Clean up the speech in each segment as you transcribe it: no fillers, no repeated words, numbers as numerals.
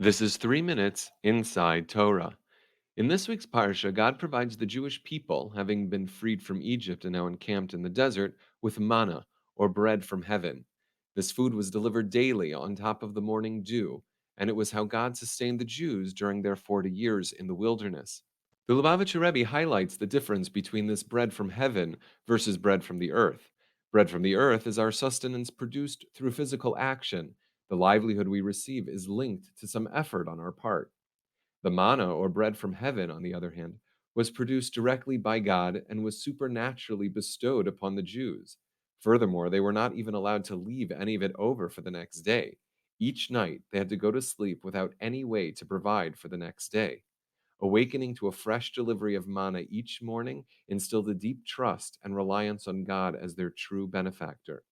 This is 3 minutes inside Torah. In this week's Parsha, God provides the Jewish people, having been freed from Egypt and now encamped in the desert, with manna, or bread from heaven. This food was delivered daily on top of the morning dew, and it was how God sustained the Jews during their 40 years in the wilderness. The Lubavitcher Rebbe highlights the difference between this bread from heaven versus bread from the earth. Bread from the earth is our sustenance produced through physical action. The livelihood we receive is linked to some effort on our part. The manna, or bread from heaven, on the other hand, was produced directly by God and was supernaturally bestowed upon the Jews. Furthermore, they were not even allowed to leave any of it over for the next day. Each night, they had to go to sleep without any way to provide for the next day. Awakening to a fresh delivery of manna each morning instilled a deep trust and reliance on God as their true benefactor.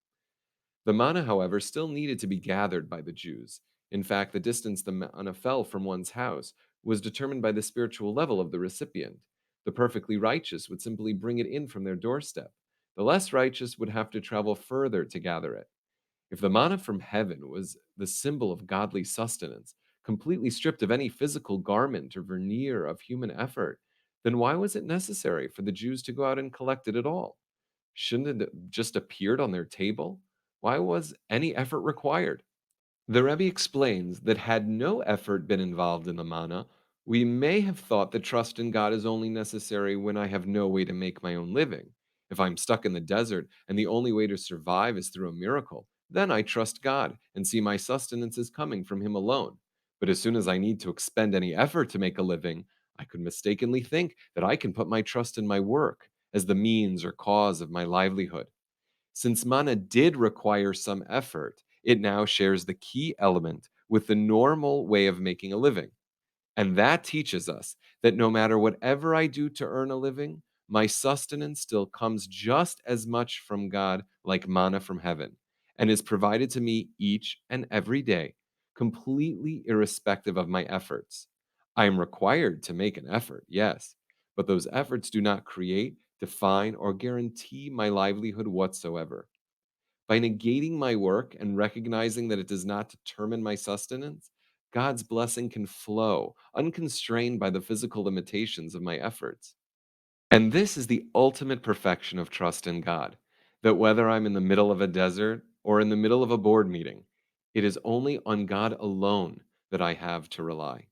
The manna, however, still needed to be gathered by the Jews. In fact, the distance the manna fell from one's house was determined by the spiritual level of the recipient. The perfectly righteous would simply bring it in from their doorstep. The less righteous would have to travel further to gather it. If the manna from heaven was the symbol of godly sustenance, completely stripped of any physical garment or veneer of human effort, then why was it necessary for the Jews to go out and collect it at all? Shouldn't it have just appeared on their table? Why was any effort required? The Rebbe explains that had no effort been involved in the manna, we may have thought that trust in God is only necessary when I have no way to make my own living. If I'm stuck in the desert and the only way to survive is through a miracle, then I trust God and see my sustenance is coming from Him alone. But as soon as I need to expend any effort to make a living, I could mistakenly think that I can put my trust in my work as the means or cause of my livelihood. Since Manna did require some effort, it now shares the key element with the normal way of making a living. And that teaches us that no matter whatever I do to earn a living, my sustenance still comes just as much from God like manna from heaven and is provided to me each and every day, completely irrespective of my efforts. I am required to make an effort, yes, but those efforts do not create, define, or guarantee my livelihood whatsoever. By negating my work and recognizing that it does not determine my sustenance, God's blessing can flow, unconstrained by the physical limitations of my efforts. And this is the ultimate perfection of trust in God, that whether I'm in the middle of a desert or in the middle of a board meeting, it is only on God alone that I have to rely.